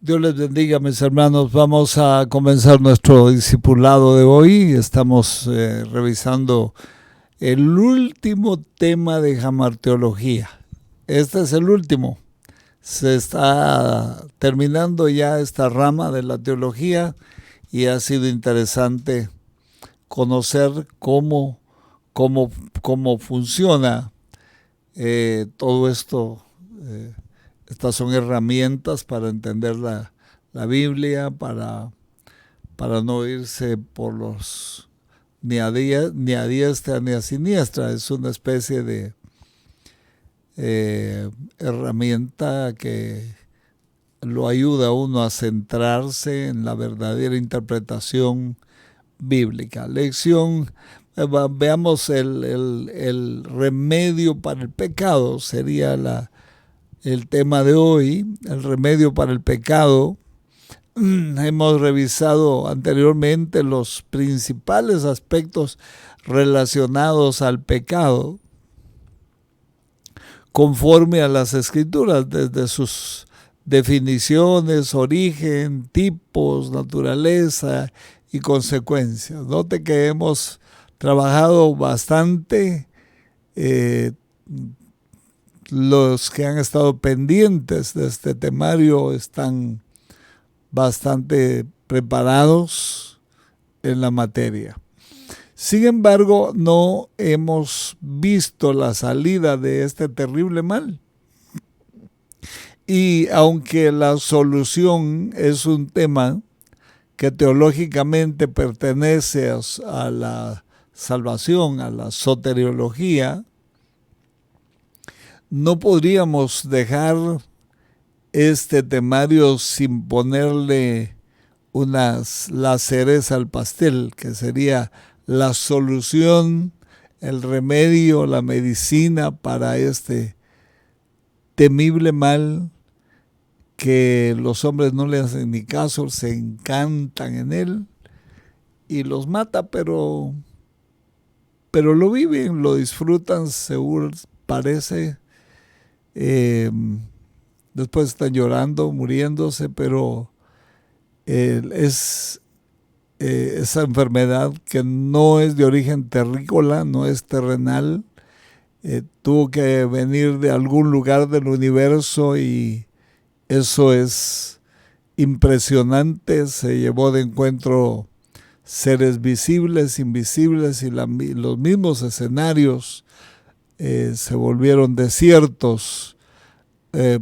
Dios les bendiga, mis hermanos. Vamos a comenzar nuestro discipulado de hoy. Estamos revisando el último tema de Jamarteología. Este es el último. Se está terminando ya esta rama de la teología y ha sido interesante conocer cómo funciona todo esto. Estas son herramientas para entender la Biblia, para no irse por los ni a diestra ni a siniestra. Es una especie de herramienta que lo ayuda a uno a centrarse en la verdadera interpretación bíblica. Veamos el remedio para el pecado, sería el tema de hoy, el remedio para el pecado. Hemos revisado anteriormente los principales aspectos relacionados al pecado conforme a las Escrituras, desde sus definiciones, origen, tipos, naturaleza y consecuencias. Note que hemos trabajado bastante. Los que han estado pendientes de este temario están bastante preparados en la materia. Sin embargo, no hemos visto la salida de este terrible mal. Y aunque la solución es un tema que teológicamente pertenece a la salvación, a la soteriología, no podríamos dejar este temario sin ponerle la cereza al pastel, que sería la solución, el remedio, la medicina para este temible mal que los hombres no le hacen ni caso, se encantan en él y los mata, pero lo viven, lo disfrutan, seguro parece. Después están llorando, muriéndose, pero es esa enfermedad que no es de origen terrícola, no es terrenal, tuvo que venir de algún lugar del universo y eso es impresionante. Se llevó de encuentro seres visibles, invisibles y los mismos escenarios se volvieron desiertos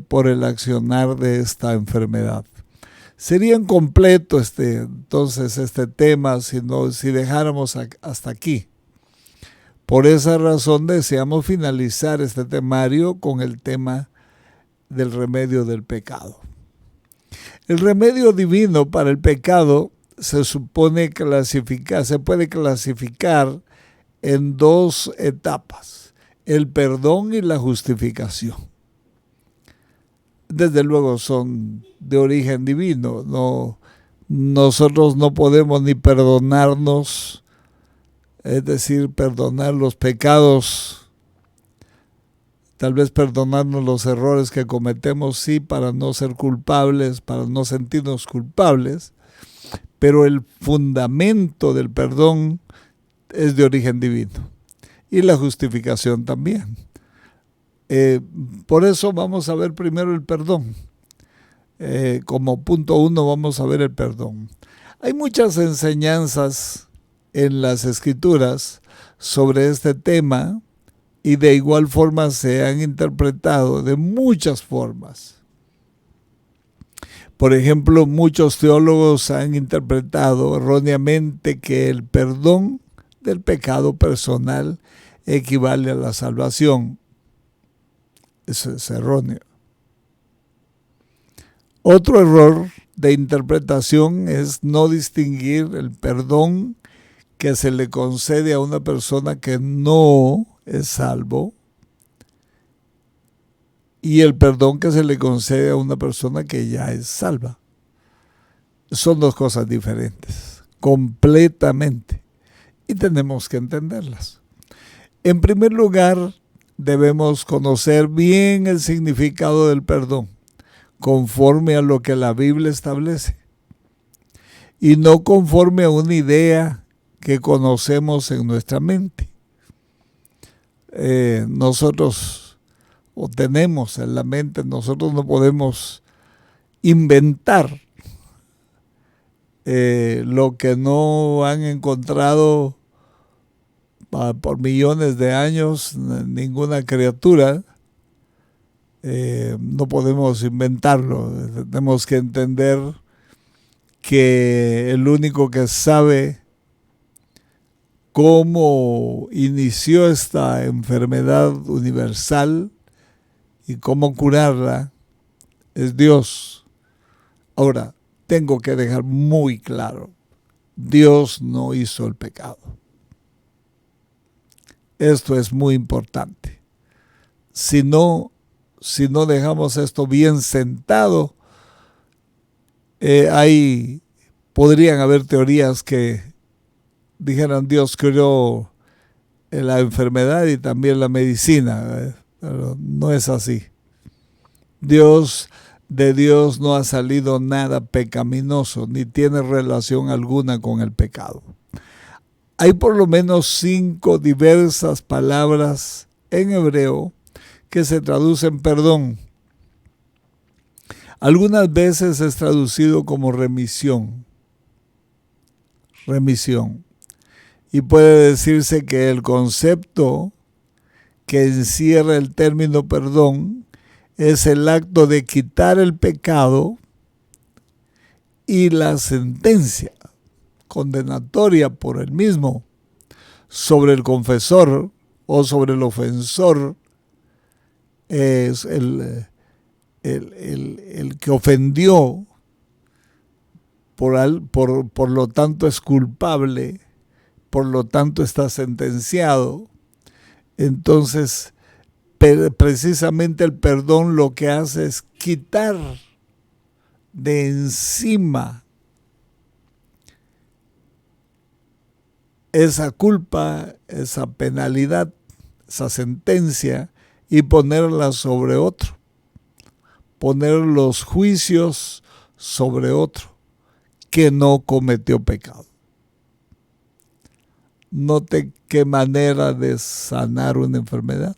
por el accionar de esta enfermedad. Sería incompleto entonces este tema si dejáramos hasta aquí. Por esa razón deseamos finalizar este temario con el tema del remedio del pecado. El remedio divino para el pecado se puede clasificar en dos etapas: el perdón y la justificación. Desde luego son de origen divino. Nosotros no podemos ni perdonarnos, es decir, perdonar los pecados, tal vez perdonarnos los errores que cometemos, sí, para no ser culpables, para no sentirnos culpables, pero el fundamento del perdón es de origen divino y la justificación también. Por eso vamos a ver primero el perdón. Como punto 1 vamos a ver el perdón. Hay muchas enseñanzas en las Escrituras sobre este tema y de igual forma se han interpretado de muchas formas. Por ejemplo, muchos teólogos han interpretado erróneamente que el perdón del pecado personal equivale a la salvación. Eso es erróneo. Otro error de interpretación es no distinguir el perdón que se le concede a una persona que no es salvo y el perdón que se le concede a una persona que ya es salva. Son dos cosas diferentes, completamente, y tenemos que entenderlas. En primer lugar, debemos conocer bien el significado del perdón. conforme a lo que la Biblia establece y no conforme a una idea que conocemos en nuestra mente. Nosotros, o tenemos en la mente, nosotros no podemos inventar lo que no han encontrado por millones de años ninguna criatura. No podemos inventarlo. Tenemos que entender que el único que sabe cómo inició esta enfermedad universal y cómo curarla es Dios. Ahora, tengo que dejar muy claro, Dios no hizo el pecado. Esto es muy importante. Si no dejamos esto bien sentado, podrían haber teorías que dijeran Dios creó la enfermedad y también la medicina, pero no es así. De Dios no ha salido nada pecaminoso, ni tiene relación alguna con el pecado. Hay por lo menos 5 diversas palabras en hebreo que se traducen perdón. Algunas veces es traducido como remisión. Y puede decirse que el concepto que encierra el término perdón es el acto de quitar el pecado y la sentencia condenatoria por el mismo sobre el confesor o sobre el ofensor. Es el que ofendió, por lo tanto es culpable, por lo tanto está sentenciado. Entonces, precisamente el perdón lo que hace es quitar de encima esa culpa, esa penalidad, esa sentencia y ponerla sobre otro. Poner los juicios sobre otro que no cometió pecado. Note qué manera de sanar una enfermedad.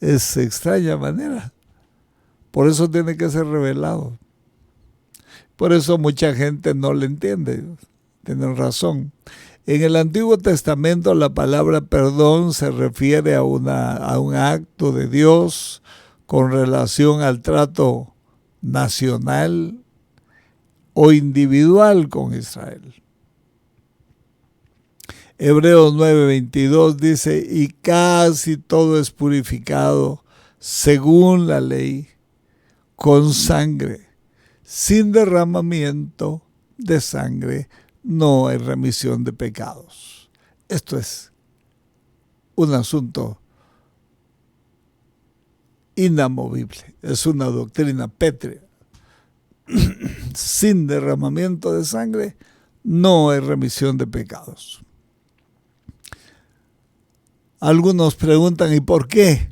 Es extraña manera. Por eso tiene que ser revelado. Por eso mucha gente no le entiende. Tienen razón. En el Antiguo Testamento la palabra perdón se refiere a un acto de Dios con relación al trato nacional o individual con Israel. Hebreos 9:22 dice, y casi todo es purificado según la ley, con sangre. Sin derramamiento de sangre no hay remisión de pecados. Esto es un asunto inamovible, es una doctrina pétrea. Sin derramamiento de sangre no hay remisión de pecados. Algunos preguntan, ¿y por qué?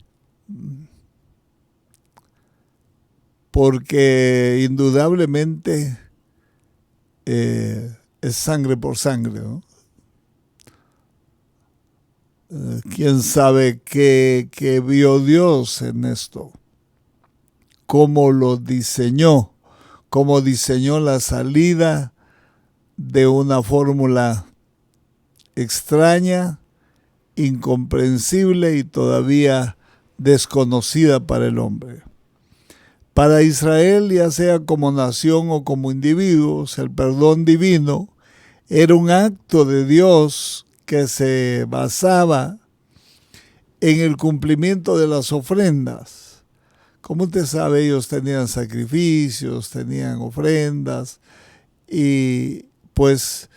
Porque indudablemente es sangre por sangre, ¿no? ¿Quién sabe qué vio Dios en esto? ¿Cómo lo diseñó? ¿Cómo diseñó la salida de una fórmula extraña, incomprensible y todavía desconocida para el hombre? Para Israel, ya sea como nación o como individuos, el perdón divino era un acto de Dios que se basaba en el cumplimiento de las ofrendas. Como usted sabe, ellos tenían sacrificios, tenían ofrendas y pues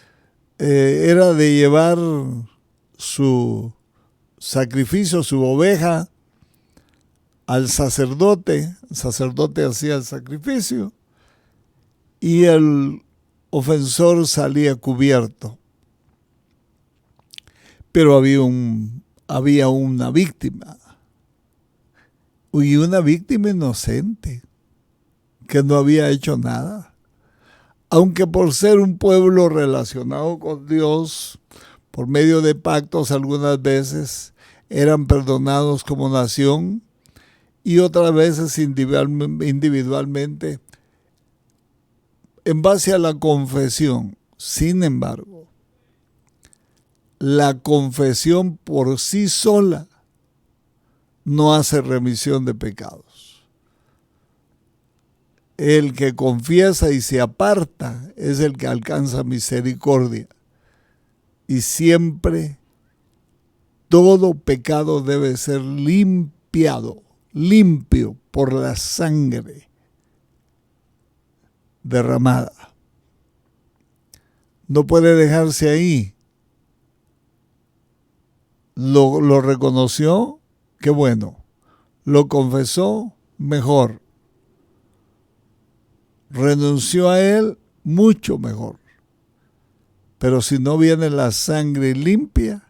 era de llevar su sacrificio, su oveja, al sacerdote. El sacerdote hacía el sacrificio y el ofensor salía cubierto. Pero había una víctima, y una víctima inocente. que no había hecho nada. Aunque por ser un pueblo relacionado con Dios, por medio de pactos algunas veces eran perdonados como nación y otras veces individualmente en base a la confesión. Sin embargo, la confesión por sí sola no hace remisión de pecados. El que confiesa y se aparta es el que alcanza misericordia. Y siempre todo pecado debe ser limpio por la sangre derramada. No puede dejarse ahí. Lo reconoció, qué bueno. Lo confesó, mejor. Renunció a él, mucho mejor. Pero si no viene la sangre limpia,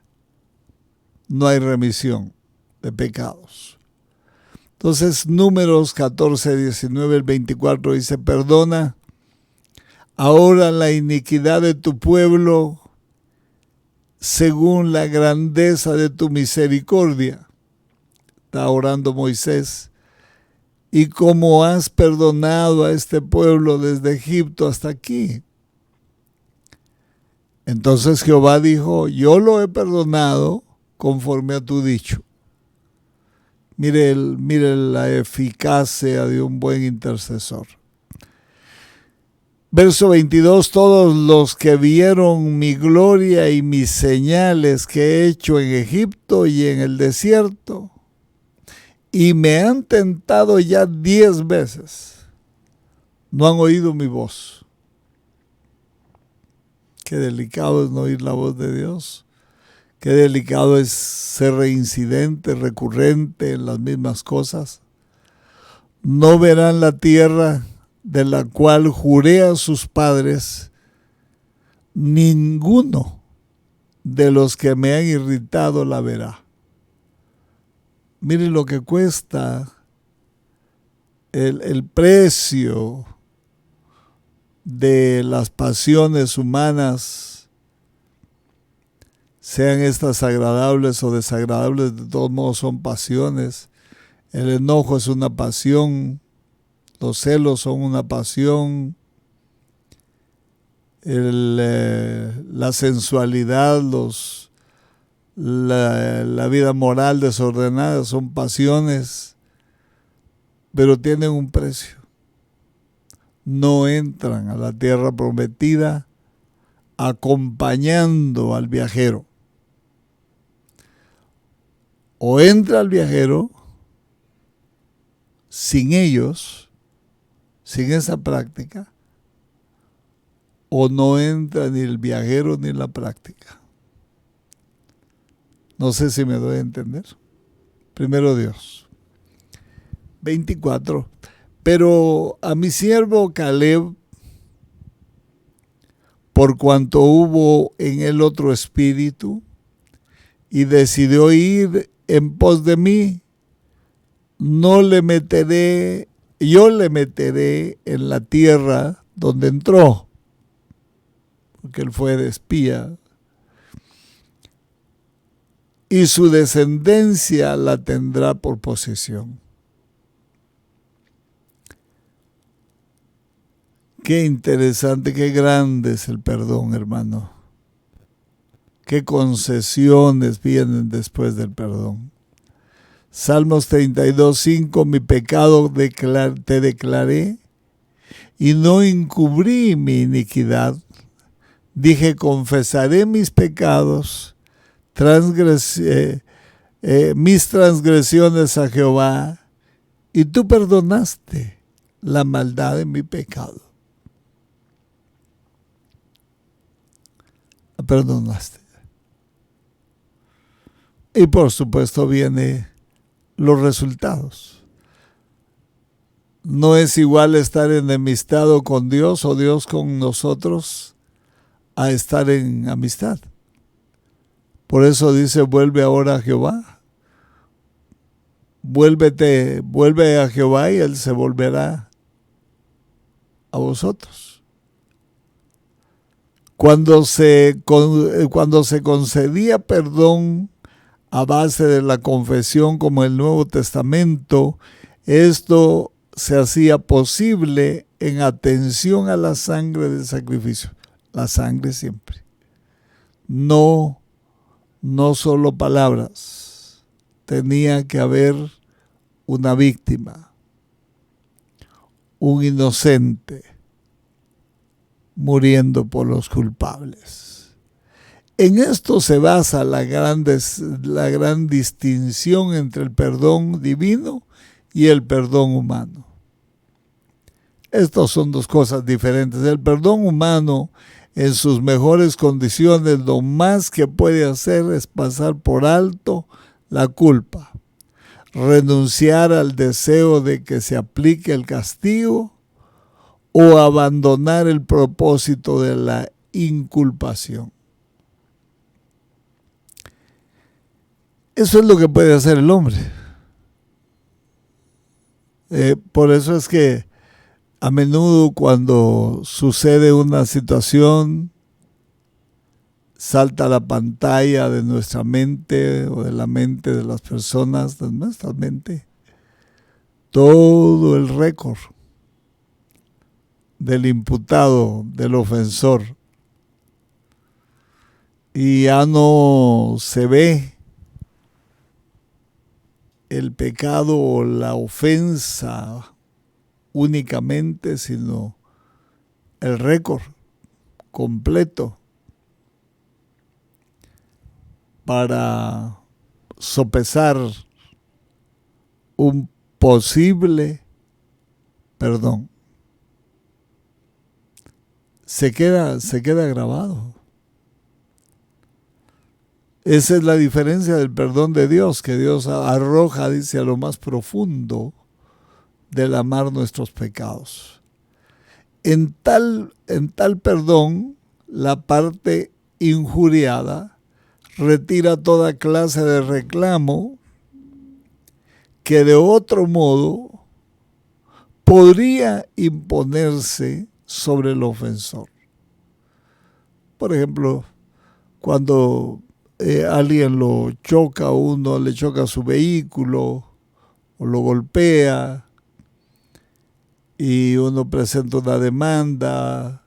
no hay remisión de pecados. Entonces, Números 14, 19, el 24 dice, perdona ahora la iniquidad de tu pueblo según la grandeza de tu misericordia. Está orando Moisés. Y como has perdonado a este pueblo desde Egipto hasta aquí. Entonces Jehová dijo, yo lo he perdonado conforme a tu dicho. Mire la eficacia de un buen intercesor. Verso 22, todos los que vieron mi gloria y mis señales que he hecho en Egipto y en el desierto, y me han tentado ya 10 veces, no han oído mi voz. Qué delicado es no oír la voz de Dios. Qué delicado es ser reincidente, recurrente en las mismas cosas. No verán la tierra de la cual juré a sus padres, ninguno de los que me han irritado la verá. Miren lo que cuesta el precio de las pasiones humanas, sean estas agradables o desagradables, de todos modos son pasiones. El enojo es una pasión, los celos son una pasión, la sensualidad, la vida moral desordenada son pasiones, pero tienen un precio. No entran a la tierra prometida acompañando al viajero. O entra el viajero sin ellos, sin esa práctica, o no entra ni el viajero ni la práctica. No sé si me doy a entender. Primero Dios. 24. Pero a mi siervo Caleb, por cuanto hubo en él otro espíritu, y decidió ir en pos de mí, yo le meteré en la tierra donde entró, porque él fue de espía, y su descendencia la tendrá por posesión. Qué interesante, qué grande es el perdón, hermano. Qué concesiones vienen después del perdón. Salmos 32:5, mi pecado te declaré y no encubrí mi iniquidad. Dije, confesaré mis pecados, mis transgresiones a Jehová, y tú perdonaste la maldad de mi pecado. La perdonaste. Y por supuesto vienen los resultados. No es igual estar enemistado con Dios o Dios con nosotros a estar en amistad. Por eso dice, vuelve ahora a Jehová. Vuelve a Jehová y Él se volverá a vosotros. Cuando se concedía perdón a base de la confesión como el Nuevo Testamento, esto se hacía posible en atención a la sangre del sacrificio. La sangre siempre. No solo palabras. Tenía que haber una víctima, un inocente muriendo por los culpables. En esto se basa la gran distinción entre el perdón divino y el perdón humano. Estas son dos cosas diferentes. El perdón humano, en sus mejores condiciones, lo más que puede hacer es pasar por alto la culpa, renunciar al deseo de que se aplique el castigo o abandonar el propósito de la inculpación. Eso es lo que puede hacer el hombre. Por eso es que a menudo cuando sucede una situación, salta a la pantalla de nuestra mente o de la mente de las personas, de nuestra mente, todo el récord del imputado, del ofensor. Y ya no se ve el pecado o la ofensa únicamente, sino el récord completo para sopesar un posible perdón. Se queda grabado. Esa es la diferencia del perdón de Dios, que Dios arroja, dice, a lo más profundo del amar nuestros pecados. En tal perdón, la parte injuriada retira toda clase de reclamo que de otro modo podría imponerse sobre el ofensor. Por ejemplo, cuando alguien lo choca a uno, le choca su vehículo o lo golpea y uno presenta una demanda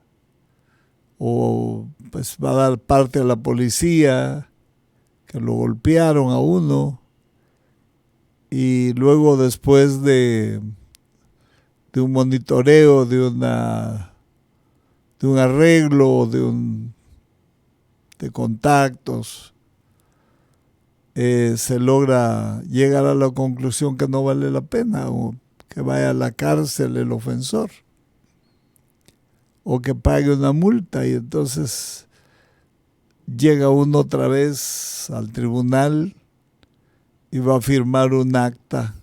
o pues va a dar parte a la policía que lo golpearon a uno, y luego después de un monitoreo, de un arreglo, de contactos, se logra llegar a la conclusión que no vale la pena, o que vaya a la cárcel el ofensor, o que pague una multa, y entonces llega uno otra vez al tribunal y va a firmar un acta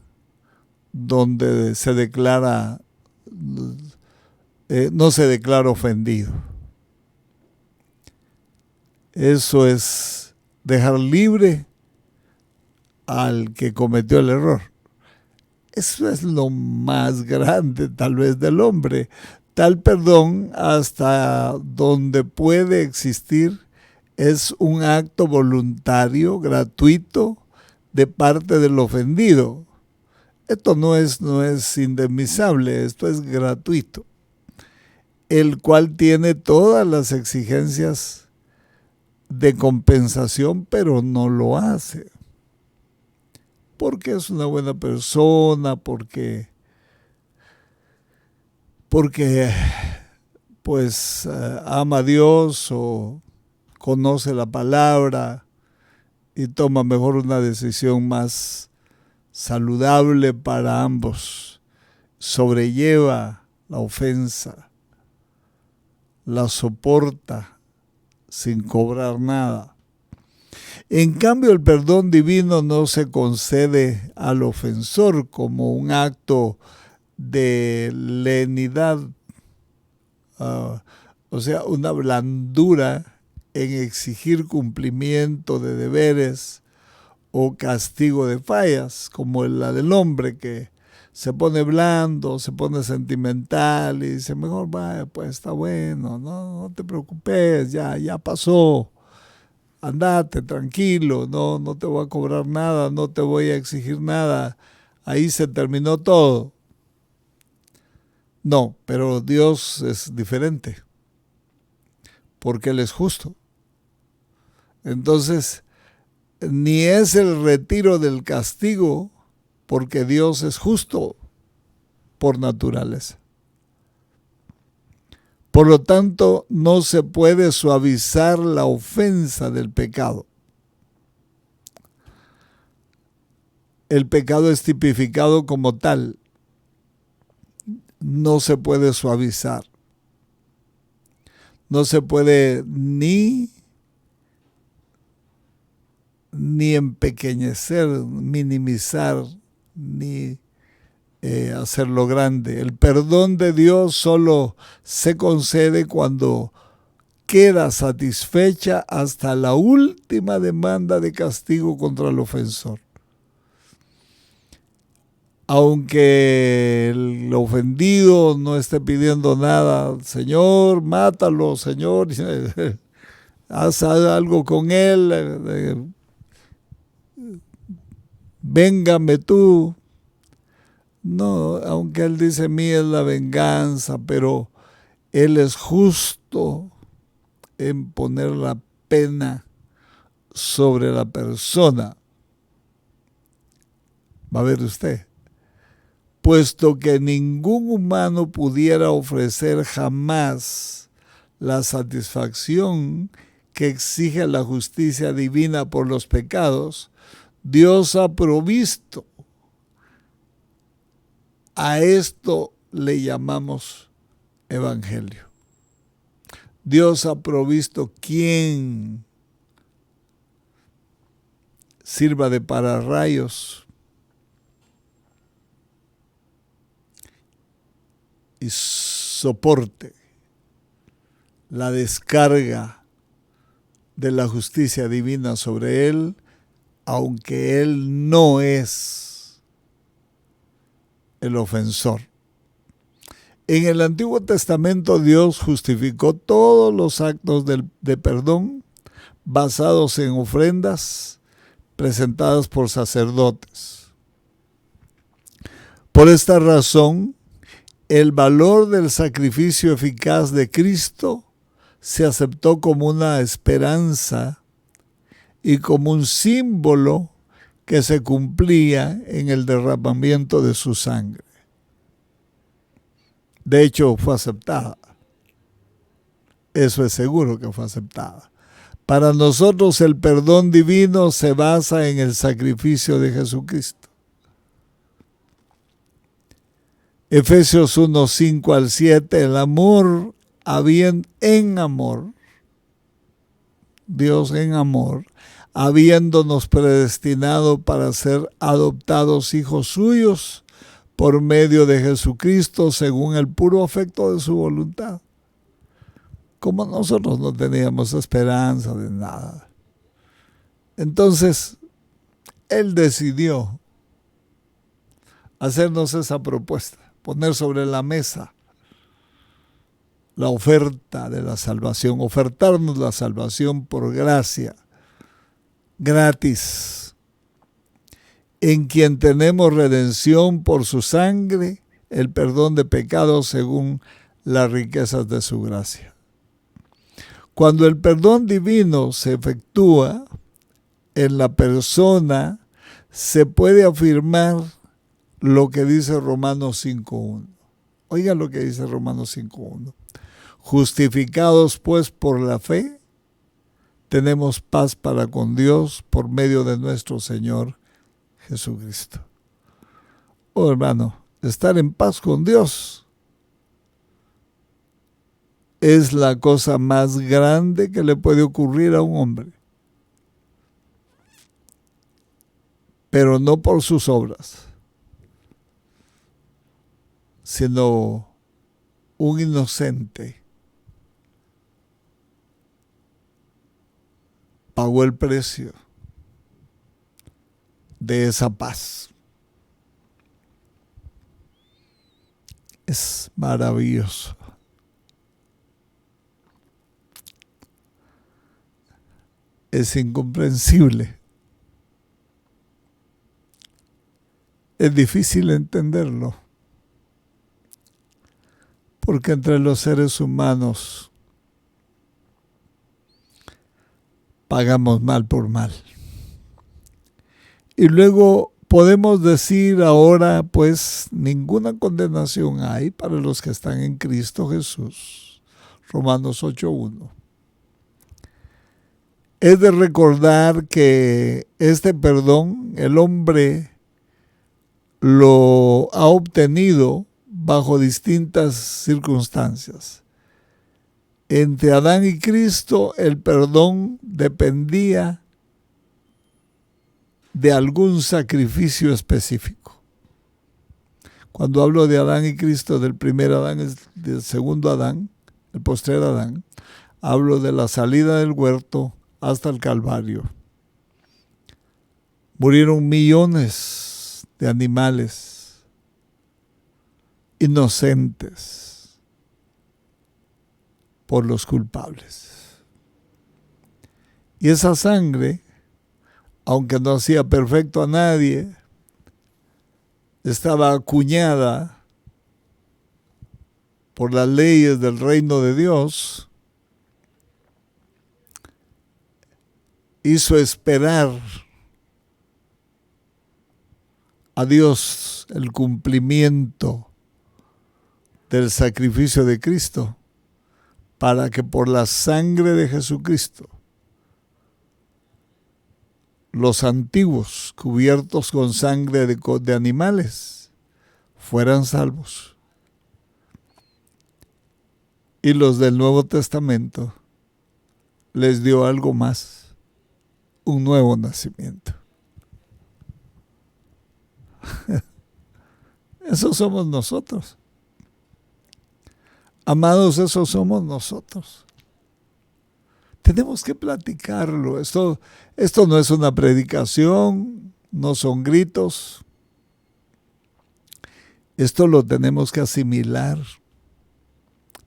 donde se declara, no se declara ofendido. Eso es dejar libre al que cometió el error. Eso es lo más grande tal vez del hombre. Tal perdón, hasta donde puede existir, es un acto voluntario, gratuito, de parte del ofendido. Esto no es indemnizable, esto es gratuito, el cual tiene todas las exigencias de compensación, pero no lo hace. Porque es una buena persona, porque pues ama a Dios o conoce la palabra y toma mejor una decisión más saludable para ambos. Sobrelleva la ofensa, la soporta sin cobrar nada. En cambio, el perdón divino no se concede al ofensor como un acto de lenidad, o sea, una blandura en exigir cumplimiento de deberes o castigo de fallas, como la del hombre que se pone blando, se pone sentimental y dice, mejor vaya, pues está bueno, no te preocupes, ya pasó, andate tranquilo, no te voy a cobrar nada, no te voy a exigir nada, ahí se terminó todo. No, pero Dios es diferente, porque Él es justo. Entonces, ni es el retiro del castigo, porque Dios es justo por naturaleza. Por lo tanto, no se puede suavizar la ofensa del pecado. El pecado es tipificado como tal. No se puede suavizar. No se puede ni empequeñecer, minimizar, ni hacerlo grande. El perdón de Dios solo se concede cuando queda satisfecha hasta la última demanda de castigo contra el ofensor. Aunque el ofendido no esté pidiendo nada, Señor, mátalo, Señor, haz algo con él, véngame tú. No, aunque Él dice, mía es la venganza, pero Él es justo en poner la pena sobre la persona. Va a ver usted. Puesto que ningún humano pudiera ofrecer jamás la satisfacción que exige la justicia divina por los pecados, Dios ha provisto. A esto le llamamos evangelio. Dios ha provisto quien sirva de pararrayos y soporte la descarga de la justicia divina sobre él, aunque él no es el ofensor. En el Antiguo Testamento Dios justificó todos los actos de perdón basados en ofrendas presentadas por sacerdotes. Por esta razón, el valor del sacrificio eficaz de Cristo se aceptó como una esperanza y como un símbolo que se cumplía en el derramamiento de su sangre. De hecho, fue aceptada. Eso es seguro que fue aceptada. Para nosotros el perdón divino se basa en el sacrificio de Jesucristo. Efesios 1, 5 al 7, el amor, Dios en amor, habiéndonos predestinado para ser adoptados hijos suyos por medio de Jesucristo según el puro afecto de su voluntad. Como nosotros no teníamos esperanza de nada. Entonces, Él decidió hacernos esa propuesta, poner sobre la mesa la oferta de la salvación, ofertarnos la salvación por gracia, gratis, en quien tenemos redención por su sangre, el perdón de pecados según las riquezas de su gracia. Cuando el perdón divino se efectúa en la persona, se puede afirmar lo que dice Romanos 5.1. Oiga lo que dice Romanos 5.1. Justificados pues por la fe, tenemos paz para con Dios por medio de nuestro Señor Jesucristo. Oh hermano, estar en paz con Dios es la cosa más grande que le puede ocurrir a un hombre. Pero no por sus obras, sino un inocente pagó el precio de esa paz. es maravilloso. Es incomprensible. Es difícil entenderlo, porque entre los seres humanos pagamos mal por mal. Y luego podemos decir ahora, pues, ninguna condenación hay para los que están en Cristo Jesús. Romanos 8:1. Es de recordar que este perdón el hombre lo ha obtenido bajo distintas circunstancias. Entre Adán y Cristo el perdón dependía de algún sacrificio específico. Cuando hablo de Adán y Cristo, del primer Adán, del segundo Adán, el postrer Adán, hablo de la salida del huerto hasta el Calvario. Murieron millones de animales inocentes por los culpables. Y esa sangre, aunque no hacía perfecto a nadie, estaba acuñada por las leyes del reino de Dios, hizo esperar a Dios el cumplimiento del sacrificio de Cristo, para que por la sangre de Jesucristo los antiguos, cubiertos con sangre de animales, fueran salvos. Y los del Nuevo Testamento les dio algo más, un nuevo nacimiento. Eso somos nosotros. Amados, eso somos nosotros. Tenemos que platicarlo. Esto no es una predicación, no son gritos. Esto lo tenemos que asimilar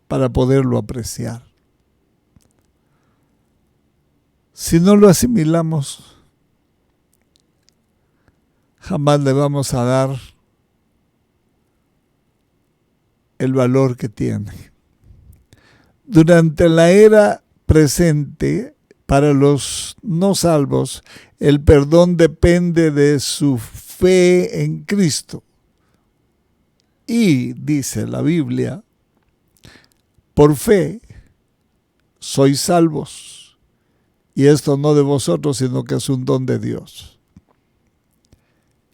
para poderlo apreciar. Si no lo asimilamos, jamás le vamos a dar el valor que tiene. Durante la era presente, para los no salvos, el perdón depende de su fe en Cristo. Y dice la Biblia, por fe sois salvos. Y esto no de vosotros, sino que es un don de Dios.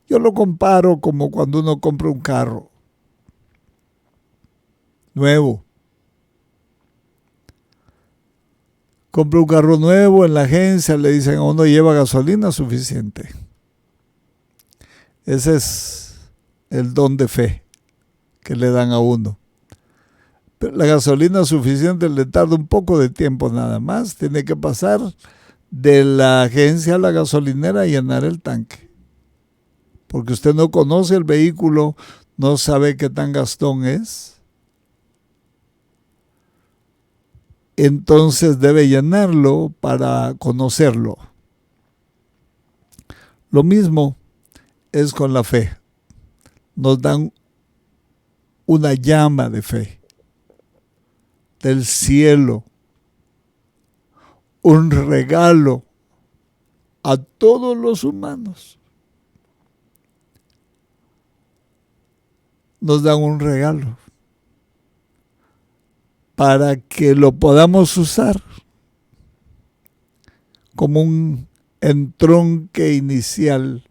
Yo lo comparo como cuando uno compra un carro nuevo. Compra un carro nuevo en la agencia, le dicen a uno lleva gasolina suficiente. Ese es el don de fe que le dan a uno. Pero la gasolina suficiente le tarda un poco de tiempo nada más. Tiene que pasar de la agencia a la gasolinera y llenar el tanque. Porque usted no conoce el vehículo, no sabe qué tan gastón es. Entonces debe llenarlo para conocerlo. Lo mismo es con la fe. Nos dan una llama de fe del cielo, un regalo a todos los humanos. Nos dan un regalo para que lo podamos usar como un entronque inicial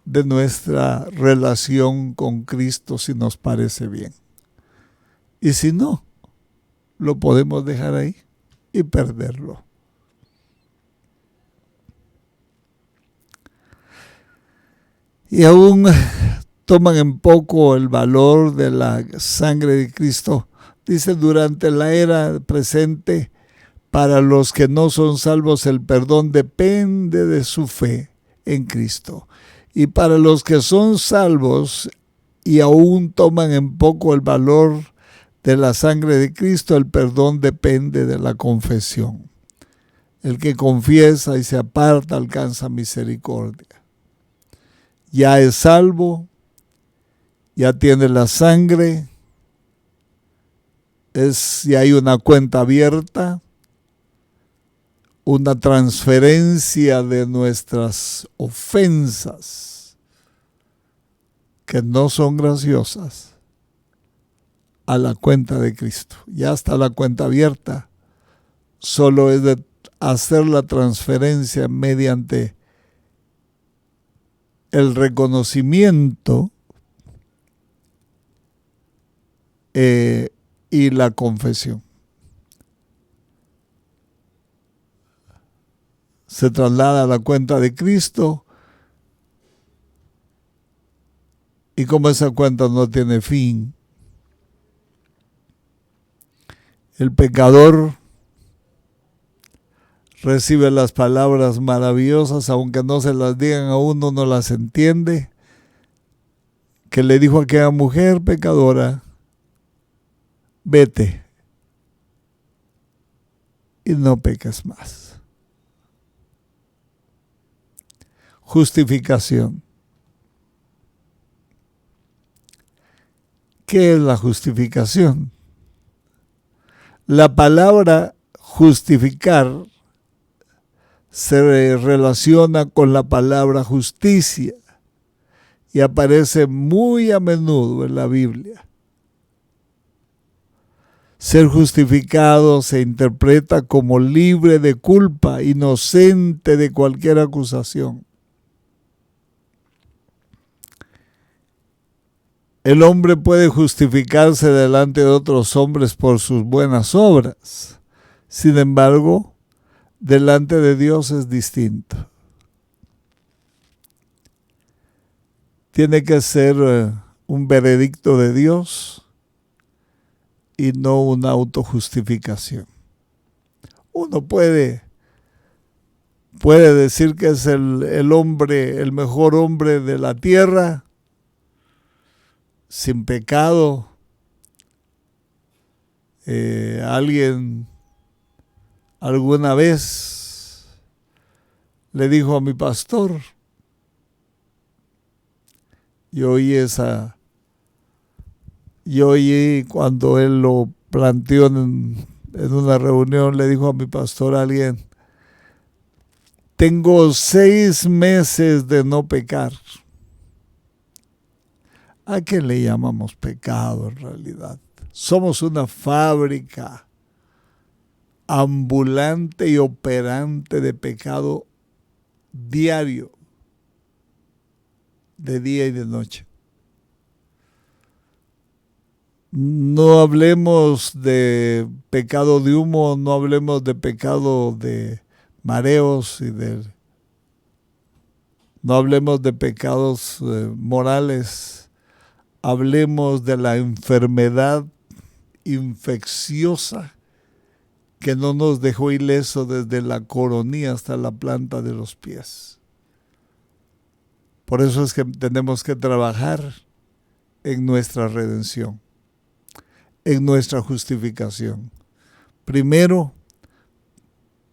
de nuestra relación con Cristo, si nos parece bien. Y si no, lo podemos dejar ahí y perderlo. Y aún toman en poco el valor de la sangre de Cristo. Dice, durante la era presente, para los que no son salvos, el perdón depende de su fe en Cristo. Y para los que son salvos, y aún toman en poco el valor de la sangre de Cristo. El perdón depende de la confesión. El que confiesa y se aparta alcanza misericordia. Ya es salvo, ya tiene la sangre, ya hay una cuenta abierta, una transferencia de nuestras ofensas que no son graciosas a la cuenta de Cristo. Ya está la cuenta abierta, solo es de hacer la transferencia mediante el reconocimiento y la confesión. Se traslada a la cuenta de Cristo, y como esa cuenta no tiene fin, el pecador recibe las palabras maravillosas, aunque no se las digan a uno, no las entiende, que le dijo a aquella mujer pecadora: vete y no peques más. Justificación. ¿Qué es la justificación? La palabra justificar se relaciona con la palabra justicia y aparece muy a menudo en la Biblia. Ser justificado se interpreta como libre de culpa, inocente de cualquier acusación. El hombre puede justificarse delante de otros hombres por sus buenas obras. Sin embargo, delante de Dios es distinto. Tiene que ser un veredicto de Dios y no una autojustificación. Uno puede decir que es el hombre, el mejor hombre de la tierra, sin pecado. Alguien alguna vez le dijo a mi pastor, yo oí cuando él lo planteó en una reunión, le dijo a mi pastor a alguien: tengo 6 meses de no pecar. ¿A qué le llamamos pecado en realidad? Somos una fábrica ambulante y operante de pecado diario, de día y de noche. No hablemos de pecado de humo, no hablemos de pecado de mareos no hablemos de pecados morales. Hablemos de la enfermedad infecciosa que no nos dejó ileso desde la coronilla hasta la planta de los pies. Por eso es que tenemos que trabajar en nuestra redención, en nuestra justificación. Primero,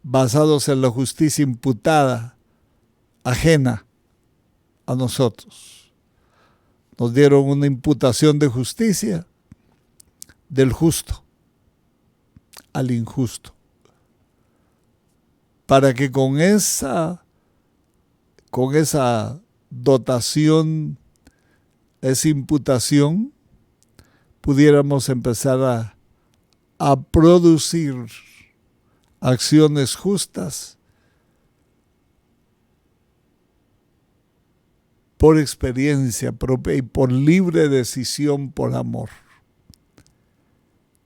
basados en la justicia imputada, ajena a nosotros. Nos dieron una imputación de justicia del justo al injusto, para que con esa dotación, esa imputación, pudiéramos empezar a producir acciones justas por experiencia propia y por libre decisión, por amor.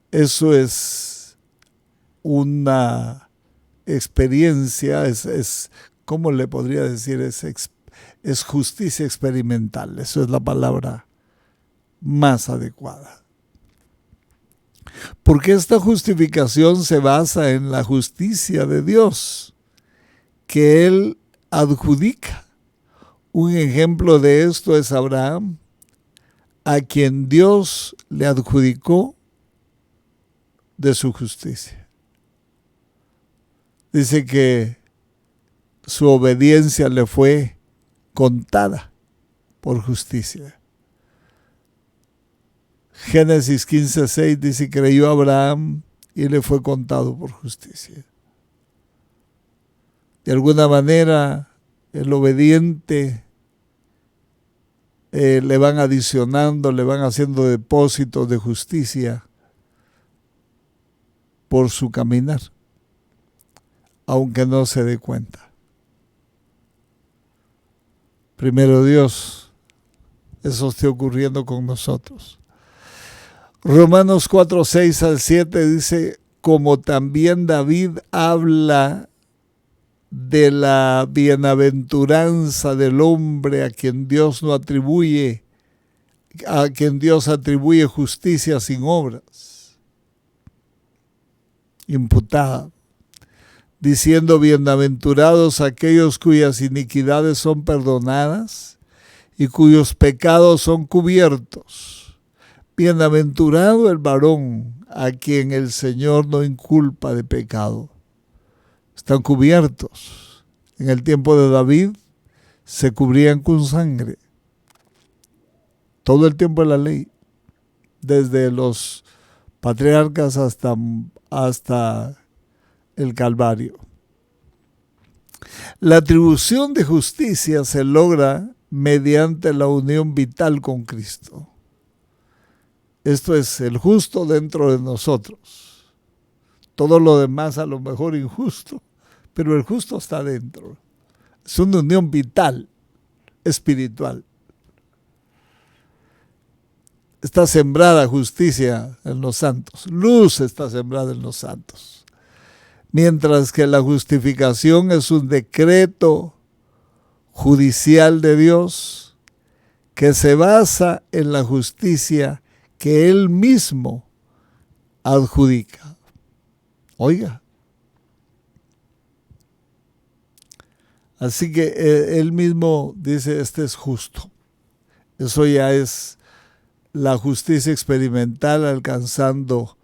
Eso es una experiencia, ¿cómo le podría decir? Es justicia experimental. Eso es la palabra más adecuada. Porque esta justificación se basa en la justicia de Dios, que Él adjudica. Un ejemplo de esto es Abraham. a quien Dios le adjudicó de su justicia. Dice que su obediencia le fue contada por justicia. Génesis 15:6 dice: creyó Abraham y le fue contado por justicia. De alguna manera, el obediente le van adicionando, le van haciendo depósitos de justicia por su caminar, aunque no se dé cuenta. Primero Dios, eso esté ocurriendo con nosotros. Romanos 4:6-7 dice: como también David habla de la bienaventuranza del hombre a quien Dios atribuye justicia sin obras, imputada, diciendo: bienaventurados aquellos cuyas iniquidades son perdonadas y cuyos pecados son cubiertos. Bienaventurado el varón a quien el Señor no inculpa de pecado. Están cubiertos. En el tiempo de David se cubrían con sangre. Todo el tiempo de la ley, desde los patriarcas hasta el Calvario. La atribución de justicia se logra mediante la unión vital con Cristo. Esto es el justo dentro de nosotros. Todo lo demás a lo mejor injusto, pero el justo está dentro. Es una unión vital, espiritual. Está sembrada justicia en los santos. Luz está sembrada en los santos. Mientras que la justificación es un decreto judicial de Dios que se basa en la justicia que Él mismo adjudica. Oiga. Así que Él mismo dice: este es justo. Eso ya es la justicia experimental alcanzando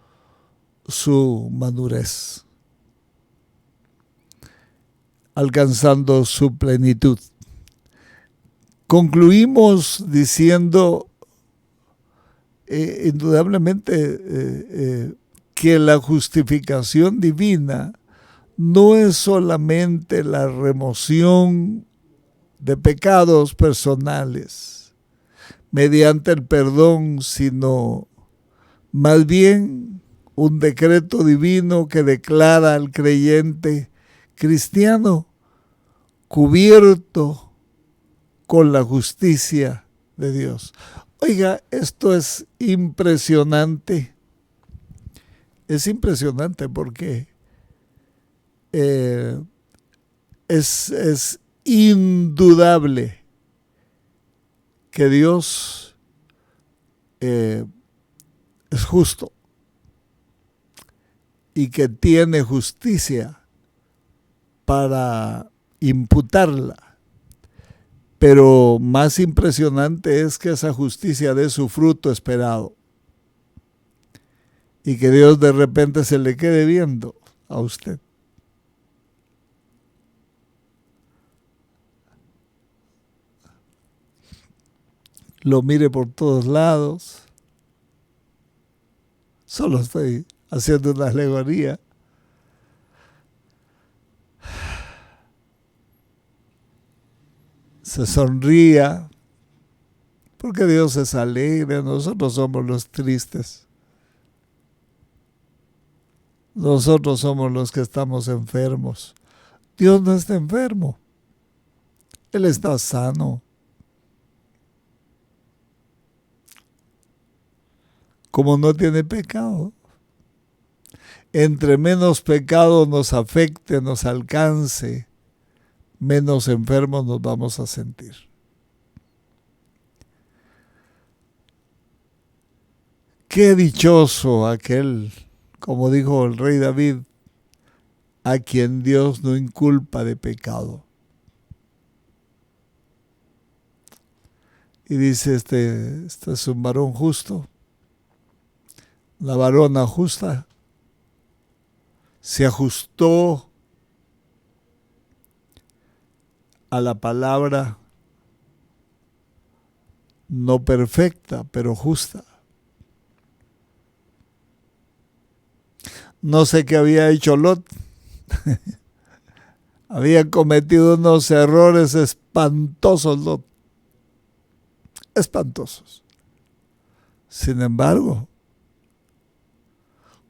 su madurez, alcanzando su plenitud. Concluimos diciendo indudablemente que la justificación divina no es solamente la remoción de pecados personales mediante el perdón, sino más bien un decreto divino que declara al creyente cristiano cubierto con la justicia de Dios. Oiga, esto es impresionante. Es impresionante porque es indudable que Dios es justo y que tiene justicia para imputarla. Pero más impresionante es que esa justicia dé su fruto esperado y que Dios de repente se le quede viendo a usted. Lo mire por todos lados. Solo estoy haciendo una alegoría. Se sonría, porque Dios es alegre, nosotros somos los tristes. Nosotros somos los que estamos enfermos. Dios no está enfermo. Él está sano. Como no tiene pecado. Entre menos pecado nos afecte, nos alcance, menos enfermos nos vamos a sentir. Qué dichoso aquel, como dijo el rey David, a quien Dios no inculpa de pecado. y dice, este es un varón justo, la varona justa, se ajustó a la palabra no perfecta, pero justa. No sé qué había hecho Lot. Había cometido unos errores espantosos, Lot. Espantosos. Sin embargo,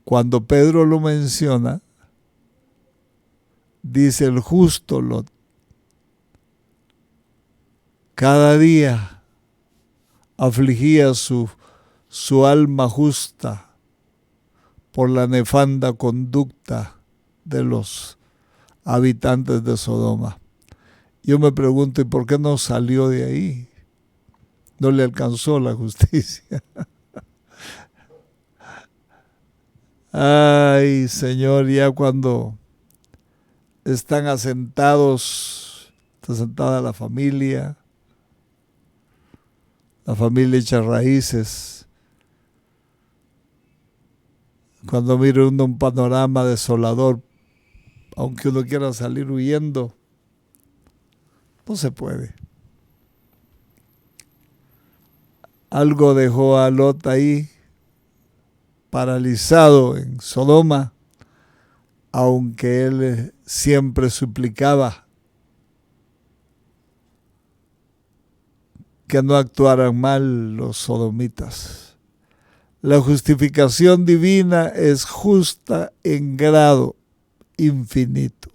cuando Pedro lo menciona, dice el justo Lot, cada día afligía su alma justa por la nefanda conducta de los habitantes de Sodoma. Yo me pregunto, ¿y por qué no salió de ahí? No le alcanzó la justicia. Ay, Señor, ya cuando están asentados, está asentada la familia echa raíces. Cuando mira uno un panorama desolador, aunque uno quiera salir huyendo, no se puede. Algo dejó a Lot ahí, paralizado en Sodoma, aunque él siempre suplicaba que no actuaran mal los sodomitas. La justificación divina es justa en grado infinito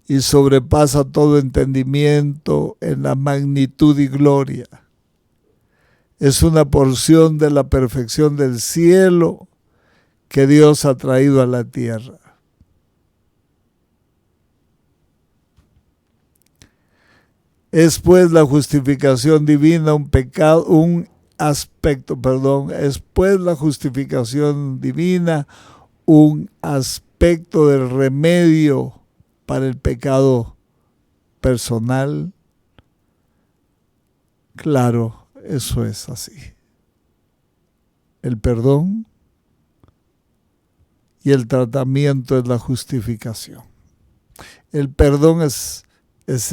y sobrepasa todo entendimiento en la magnitud y gloria. Es una porción de la perfección del cielo que Dios ha traído a la tierra. Es pues la justificación divina es pues la justificación divina un aspecto del remedio para el pecado personal. Claro, eso es así. El perdón y el tratamiento es la justificación. El perdón es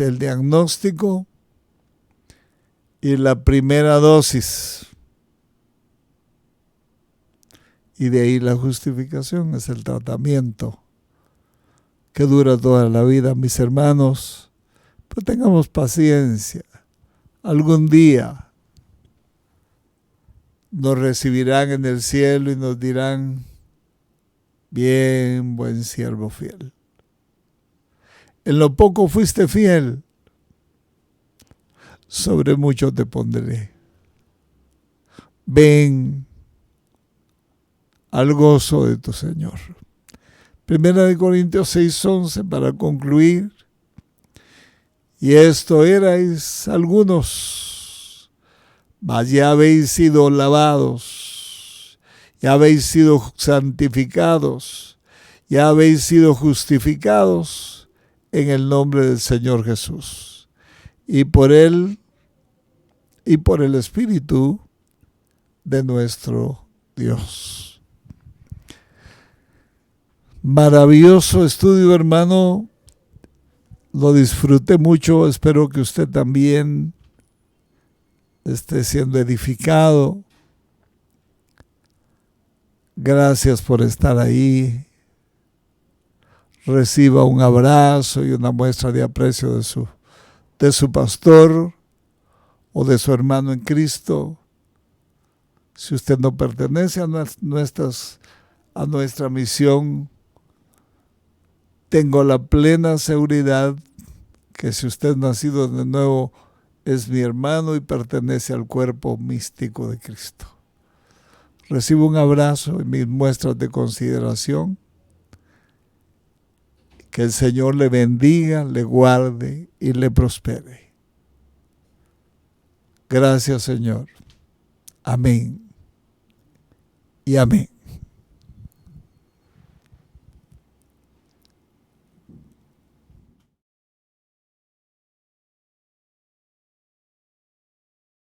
el diagnóstico y la primera dosis. Y de ahí la justificación es el tratamiento que dura toda la vida, mis hermanos. Pero tengamos paciencia. Algún día nos recibirán en el cielo y nos dirán, bien, buen siervo fiel. En lo poco fuiste fiel, sobre mucho te pondré. Ven al gozo de tu Señor. Primera de Corintios 6:11 para concluir. Y esto erais algunos, mas ya habéis sido lavados, ya habéis sido santificados, ya habéis sido justificados en el nombre del Señor Jesús. Y por Él y por el Espíritu de nuestro Dios. Maravilloso estudio, hermano. Lo disfruté mucho. Espero que usted también esté siendo edificado. Gracias por estar ahí. Reciba un abrazo y una muestra de aprecio de su pastor o de su hermano en Cristo. Si usted no pertenece a nuestra misión, tengo la plena seguridad que si usted nacido de nuevo es mi hermano y pertenece al cuerpo místico de Cristo. Recibo un abrazo y mis muestras de consideración. Que el Señor le bendiga, le guarde y le prospere. Gracias, Señor. Amén y amén.